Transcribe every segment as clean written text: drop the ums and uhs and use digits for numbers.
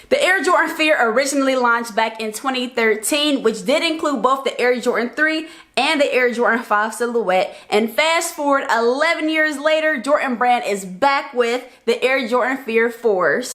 The Air Jordan Fear originally launched back in 2013, which did include both the Air Jordan 3 and the Air Jordan 5 silhouette. And fast forward 11 years later, Jordan Brand is back with the Air Jordan Fear 4s.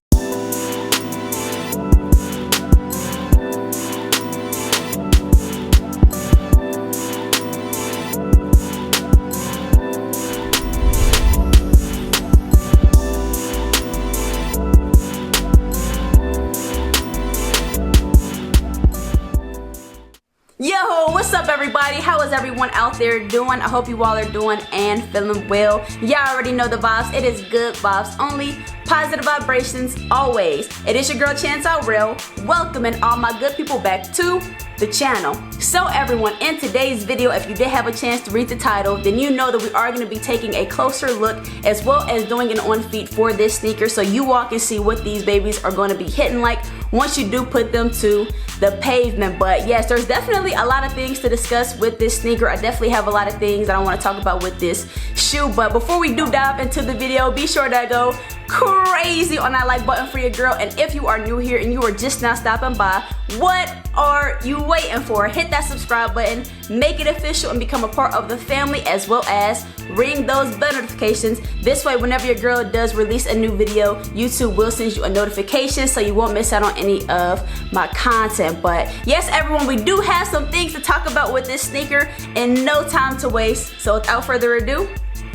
Yo, what's up everybody? How is everyone out there doing? I hope you all are doing and feeling well. Y'all already know the vibes. It is good vibes only. Positive vibrations always. It is your girl Chance Out Real, welcoming all my good people back to the channel. So everyone, in today's video, if you did have a chance to read the title, then you know that we are going to be taking a closer look as well as doing an on feet for this sneaker, so you all can see what these babies are going to be hitting like once you do put them to the pavement. But yes, there's definitely a lot of things to discuss with this sneaker. I definitely have a lot of things that I want to talk about with this shoe, but before we do dive into the video, be sure to go crazy on that like button for your girl. And if you are new here and you are just now stopping by, what are you waiting for? Hit that subscribe button, make it official, and become a part of the family, as well as ring those bell notifications. This way, whenever your girl does release a new video, YouTube will send you a notification so you won't miss out on any of my content. But yes, everyone, we do have some things to talk about with this sneaker and no time to waste. So without further ado,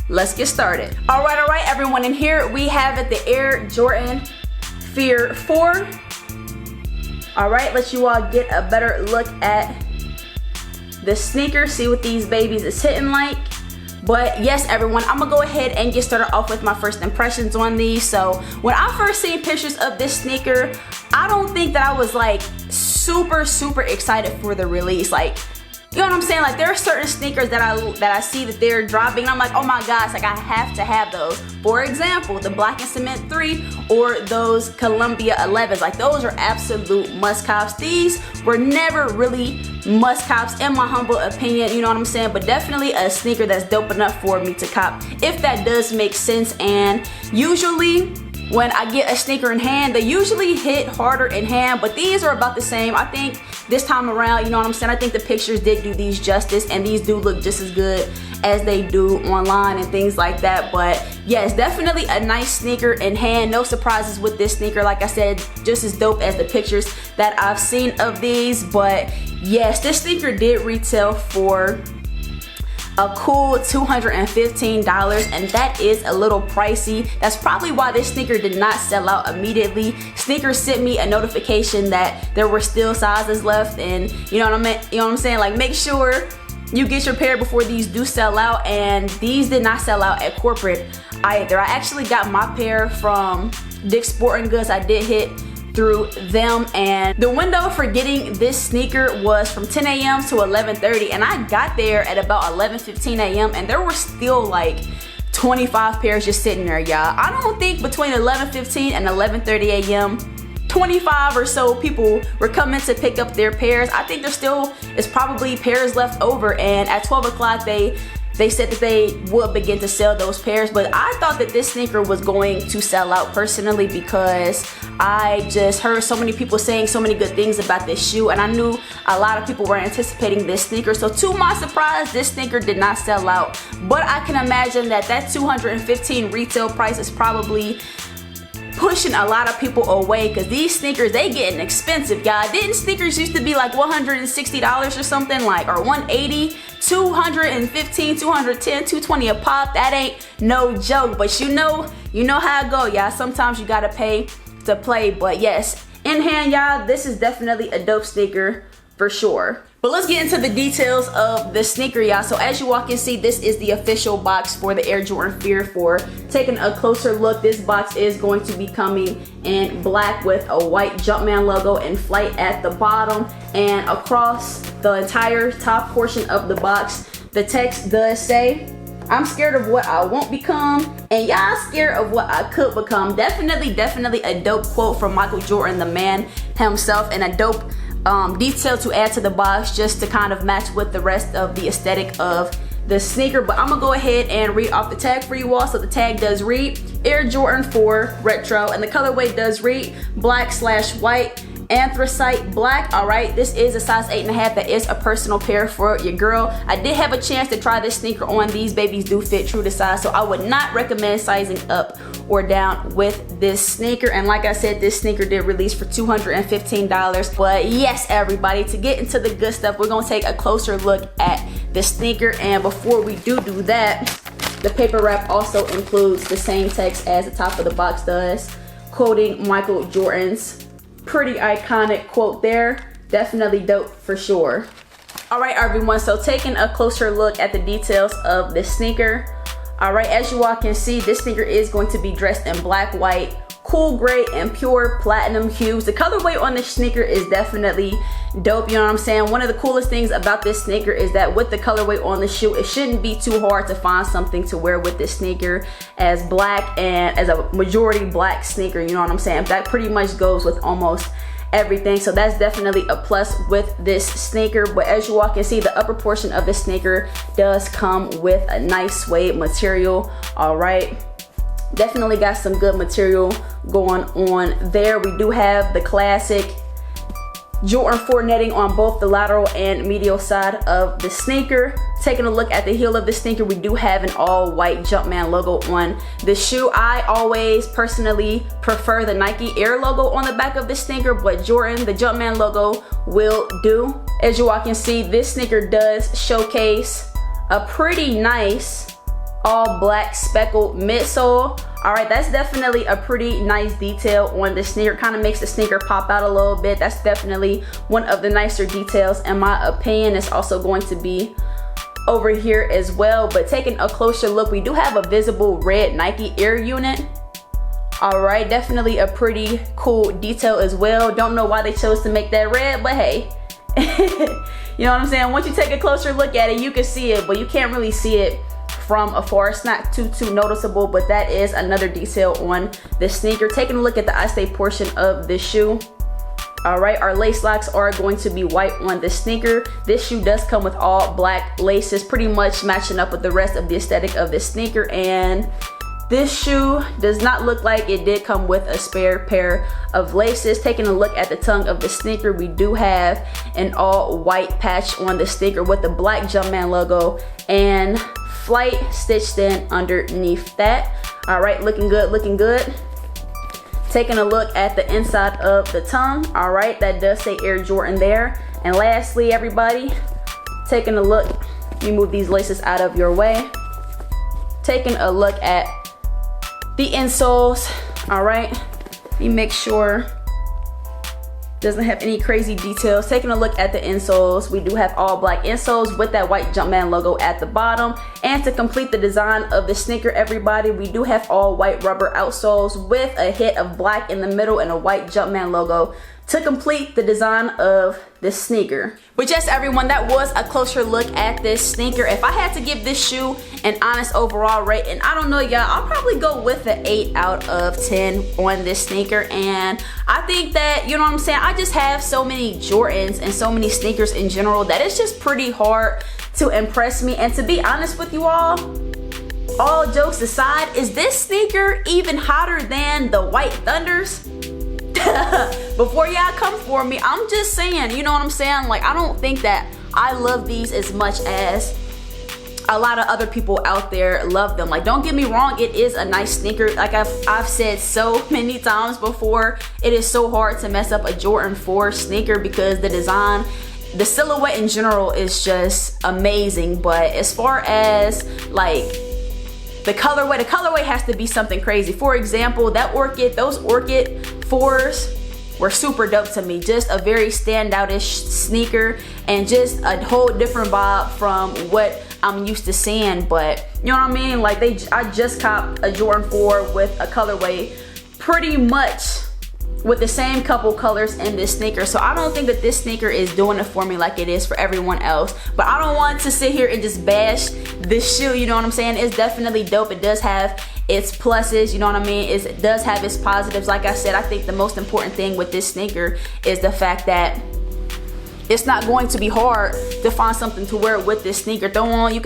let's get started. All right, everyone, and here we have it, the Air Jordan Fear 4. All right, let you all get a better look at the sneaker, see what these babies is hitting like. But yes, everyone, I'm gonna go ahead and get started off with my first impressions on these. So when I first seen pictures of this sneaker, I don't think that I was like super excited for the release. Like, you know what I'm saying? Like, there are certain sneakers that I see that they're dropping, and I'm like, oh my gosh, like I have to have those. For example, the Black and Cement 3 or those Columbia 11s. Like, those are absolute must-cops. These were never really must-cops in my humble opinion, you know what I'm saying? But definitely a sneaker that's dope enough for me to cop, if that does make sense. And usually when I get a sneaker in hand, they usually hit harder in hand, but these are about the same. I think this time around, you know what I'm saying, I think the pictures did do these justice, and these do look just as good as they do online and things like that. But yes, definitely a nice sneaker in hand. No surprises with this sneaker. Like I said, just as dope as the pictures that I've seen of these. But yes, this sneaker did retail for a cool $215, and that is a little pricey. That's probably why this sneaker did not sell out immediately. Sneakers sent me a notification that there were still sizes left, and you know what I'm saying? Like, make sure you get your pair before these do sell out. And these did not sell out at corporate either. I actually got my pair from Dick's Sporting Goods. I did hit through them, and the window for getting this sneaker was from 10 a.m. to 11:30, and I got there at about 11:15 a.m. and there were still like 25 pairs just sitting there, y'all. I don't think between 11:15 and 11:30 a.m. 25 or so people were coming to pick up their pairs. I think there still is probably pairs left over, and at 12 o'clock they said that they would begin to sell those pairs. But I thought that this sneaker was going to sell out personally, because I just heard so many people saying so many good things about this shoe, and I knew a lot of people were anticipating this sneaker. So to my surprise, this sneaker did not sell out. But I can imagine that $215 retail price is probably pushing a lot of people away, because these sneakers, they getting expensive, y'all. Didn't sneakers used to be like $160 or something, like, or $180? $215, $210, $220 a pop. That ain't no joke. But you know how it go, y'all. Sometimes you gotta pay to play. But yes, in hand, y'all, this is definitely a dope sneaker for sure. But let's get into the details of the sneaker, y'all. So as you all can see, this is the official box for the Air Jordan Fear 4. Taking a closer look, this box is going to be coming in black with a white Jumpman logo in flight at the bottom, and across the entire top portion of the box, the text does say, "I'm scared of what I won't become, and y'all scared of what I could become." Definitely a dope quote from Michael Jordan, the man himself, and a dope detail to add to the box just to kind of match with the rest of the aesthetic of the sneaker, but I'm gonna go ahead and read off the tag for you all. So the tag does read Air Jordan 4 Retro, and the colorway does read black/white anthracite black. All right, this is a size 8.5. That is a personal pair for your girl. I did have a chance to try this sneaker on. These babies do fit true to size, so I would not recommend sizing up or down with this sneaker. And like I said, this sneaker did release for $215. But yes, everybody, to get into the good stuff, we're gonna take a closer look at the sneaker. And before we do that, the paper wrap also includes the same text as the top of the box does, quoting Michael Jordan's pretty iconic quote there. Definitely dope for sure. All right, everyone, so taking a closer look at the details of this sneaker. All right, as you all can see, this sneaker is going to be dressed in black, white, cool gray, and pure platinum hues. The colorway on this sneaker is definitely dope, you know what I'm saying? One of the coolest things about this sneaker is that with the colorway on the shoe, it shouldn't be too hard to find something to wear with this sneaker, as black and as a majority black sneaker, you know what I'm saying? That pretty much goes with almost everything, so that's definitely a plus with this sneaker. But as you all can see, the upper portion of this sneaker does come with a nice suede material. All right, definitely got some good material going on there. We do have the classic Jordan 4 netting on both the lateral and medial side of the sneaker. Taking a look at the heel of the sneaker, we do have an all white Jumpman logo on the shoe. I always personally prefer the Nike Air logo on the back of the sneaker, but Jordan, the Jumpman logo will do. As you all can see, this sneaker does showcase a pretty nice all black speckled midsole. All right, that's definitely a pretty nice detail on the sneaker. Kind of makes the sneaker pop out a little bit. That's definitely one of the nicer details in my opinion. It's also going to be over here as well. But taking a closer look, we do have a visible red Nike Air unit. All right, definitely a pretty cool detail as well. Don't know why they chose to make that red, but hey. You know what I'm saying? Once you take a closer look at it, you can see it, but you can't really see it from afar. It's not too noticeable, but that is another detail on the sneaker. Taking a look at the eye stay portion of this shoe. All right, our lace locks are going to be white on the sneaker. This shoe does come with all black laces, pretty much matching up with the rest of the aesthetic of the sneaker. And this shoe does not look like it did come with a spare pair of laces. Taking a look at the tongue of the sneaker, we do have an all white patch on the sneaker with the black Jumpman logo and Flight stitched in underneath that. All right, looking good, looking good. Taking a look at the inside of the tongue. All right, that does say Air Jordan there. And lastly, everybody, taking a look, you move these laces out of your way. Taking a look at the insoles. All right, let me make sure doesn't have any crazy details. Taking a look at the insoles, we do have all black insoles with that white Jumpman logo at the bottom. And to complete the design of the sneaker, everybody, we do have all white rubber outsoles with a hit of black in the middle and a white Jumpman logo to complete the design of this sneaker. But yes, everyone, that was a closer look at this sneaker. If I had to give this shoe an honest overall rate, and I don't know, y'all, I'll probably go with an 8 out of 10 on this sneaker. And I think that, you know what I'm saying, I just have so many Jordans and so many sneakers in general that it's just pretty hard to impress me. And to be honest with you all jokes aside, is this sneaker even hotter than the White Thunders? Before y'all come for me, I'm just saying, you know what I'm saying? Like, I don't think that I love these as much as a lot of other people out there love them. Like, don't get me wrong, it is a nice sneaker. Like I've said so many times before, it is so hard to mess up a Jordan 4 sneaker because the design, the silhouette in general is just amazing. But as far as like the colorway has to be something crazy. For example, those Orchid 4s were super dope to me. Just a very standout-ish sneaker and just a whole different vibe from what I'm used to seeing. But you know what I mean? Like, I just copped a Jordan 4 with a colorway pretty much with the same couple colors in this sneaker. So I don't think that this sneaker is doing it for me like it is for everyone else. But I don't want to sit here and just bash this shoe, you know what I'm saying? It's definitely dope. It does have its pluses, you know what I mean? It does have its positives. Like I said, I think the most important thing with this sneaker is the fact that it's not going to be hard to find something to wear with this sneaker. Throw on, you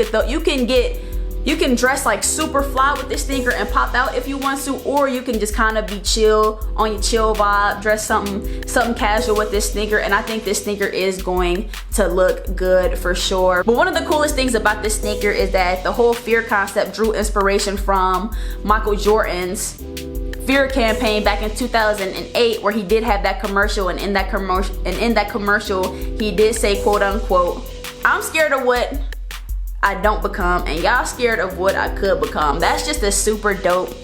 can dress like super fly with this sneaker and pop out if you want to, or you can just kind of be chill on your chill vibe, dress something casual with this sneaker, and I think this sneaker is going to look good for sure. But one of the coolest things about this sneaker is that the whole Fear concept drew inspiration from Michael Jordan's Fear campaign back in 2008, where he did have that commercial, and in that commercial he did say, quote unquote, "I'm scared of what I don't become, and y'all scared of what I could become." That's just a super dope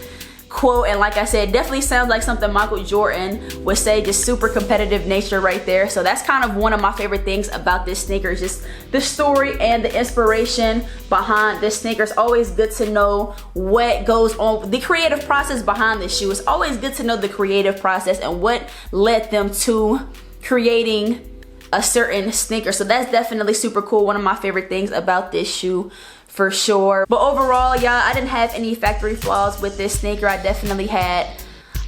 quote, and like I said, definitely sounds like something Michael Jordan would say. Just super competitive nature right there. So that's kind of one of my favorite things about this sneaker, just the story and the inspiration behind this sneaker. It's always good to know what goes on, the creative process behind this shoe. It's always good to know the creative process and what led them to creating a certain sneaker. So that's definitely super cool. One of my favorite things about this shoe for sure. But overall, y'all, I didn't have any factory flaws with this sneaker. I definitely had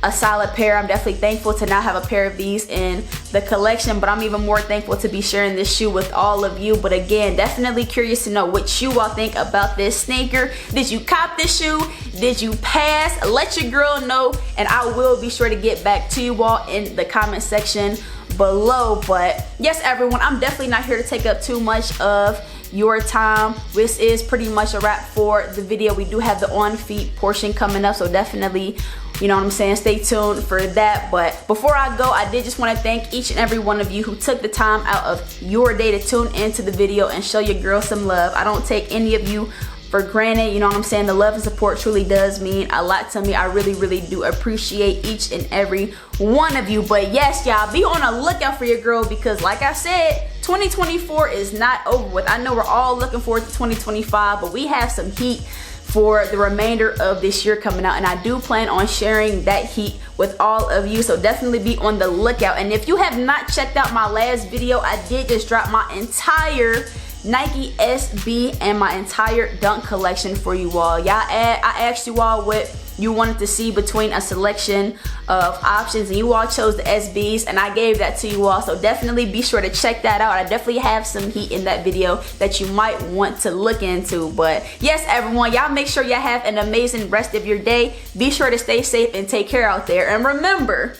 a solid pair. I'm definitely thankful to now have a pair of these in the collection, but I'm even more thankful to be sharing this shoe with all of you. But again, definitely curious to know what you all think about this sneaker. Did you cop this shoe? Did you pass? Let your girl know, and I will be sure to get back to you all in the comment section below. But yes, everyone, I'm definitely not here to take up too much of your time. This is pretty much a wrap for the video. We do have the on feet portion coming up, so definitely, you know what I'm saying, stay tuned for that. But before I go, I did just want to thank each and every one of you who took the time out of your day to tune into the video and show your girl some love. I don't take any of you for granted, you know what I'm saying. The love and support truly does mean a lot to me. I really do appreciate each and every one of you. But yes, y'all, be on a lookout for your girl, because like I said, 2024 is not over with. I know we're all looking forward to 2025, but we have some heat for the remainder of this year coming out, and I do plan on sharing that heat with all of you, so definitely be on the lookout. And if you have not checked out my last video, I did just drop my entire Nike SB and my entire Dunk collection for you all. I asked you all what you wanted to see between a selection of options, and you all chose the SBs, and I gave that to you all, so definitely be sure to check that out. I definitely have some heat in that video that you might want to look into. But yes, everyone, y'all make sure y'all have an amazing rest of your day. Be sure to stay safe and take care out there, and remember,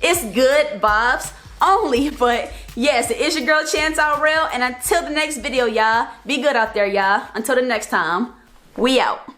it's good vibes only. But yes, it is your girl Chantal Real, and until the next video, y'all, be good out there, y'all. Until the next time, we out.